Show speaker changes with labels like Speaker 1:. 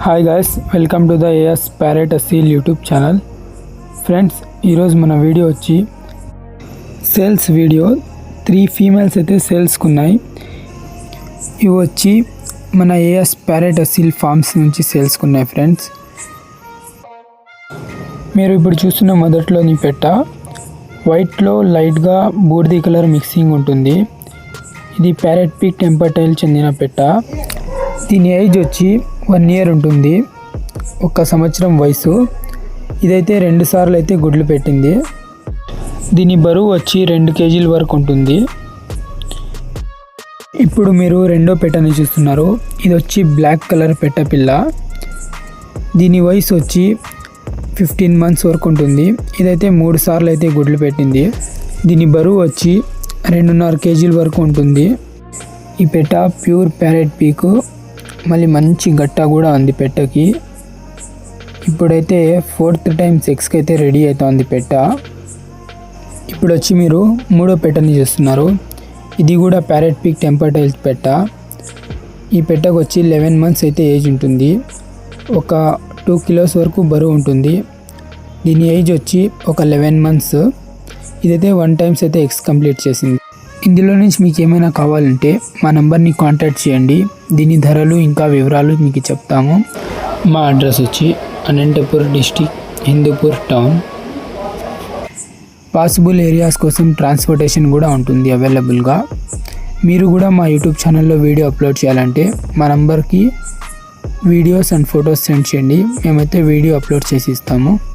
Speaker 1: Hi guys, welcome to the AS parrot Aseel YouTube channel. Friends, ఈరోజు మన video వచ్చి sales video. 3 females అయితే సేల్స్కి ఉన్నాయి. ఇవి వచ్చి మన ఏఎస్ ప్యారెట్ అసీల్ ఫార్మ్స్ నుంచి సేల్స్కి ఉన్నాయి. ఫ్రెండ్స్, మీరు ఇప్పుడు చూస్తున్న మొదట్లోని పెట్ట వైట్లో లైట్గా బూడిద కలర్ మిక్సింగ్ ఉంటుంది. ఇది ప్యారెట్ పీక్ టెంపర్టైల్ చెందిన పెట్ట. దీని ఏజ్ వచ్చి 1 year ఉంటుంది, 1 సంవత్సరం వయసు. ఇదైతే 2 సార్లు అయితే గుడ్లు పెట్టింది. దీని బరువు వచ్చి 2 kg వరకు ఉంటుంది. ఇప్పుడు మీరు రెండో పెట్టని చూస్తున్నారు. ఇది వచ్చి బ్లాక్ కలర్ పెట్ట పిల్ల. దీని వయసు వచ్చి 15 months వరకు ఉంటుంది. ఇదైతే 3 సార్లు అయితే గుడ్లు పెట్టింది. దీని బరువు వచ్చి 2.5 kg వరకు ఉంటుంది. ఈ పెట్ట ప్యూర్ ప్యారెట్ పీకు, మళ్ళీ మంచి గట్ట కూడా ఉంది పెట్టకి. ఇప్పుడైతే 4th time సెక్స్కి అయితే రెడీ అవుతుంది పెట్ట. ఇప్పుడు వచ్చి మీరు మూడో పెట్టని చూస్తున్నారు. ఇది కూడా ప్యారెట్ పీక్ టెంపర్టైల్స్ పెట్ట. ఈ పెట్టకు వచ్చి 11 months అయితే ఏజ్ ఉంటుంది. ఒక 2 kilos వరకు బరువు ఉంటుంది. దీని ఏజ్ వచ్చి ఒక 11 months. ఇదైతే 1 times అయితే ఎగ్స్ కంప్లీట్ చేసింది. ఇందులో నుంచి మీకు ఏమైనా కావాలంటే మా నంబర్ని కాంటాక్ట్ చేయండి. దీని ధరలు ఇంకా వివరాలు మీకు చెప్తాము. మా అడ్రస్ వచ్చి Anantapur district, Hindupur town. Possible areas కోసం ట్రాన్స్పోర్టేషన్ కూడా ఉంటుంది అవైలబుల్గా. మీరు కూడా మా యూట్యూబ్ ఛానల్లో వీడియో అప్లోడ్ చేయాలంటే మా నంబర్కి వీడియోస్ అండ్ ఫొటోస్ సెండ్ చేయండి. మేమైతే వీడియో అప్లోడ్ చేసి ఇస్తాము.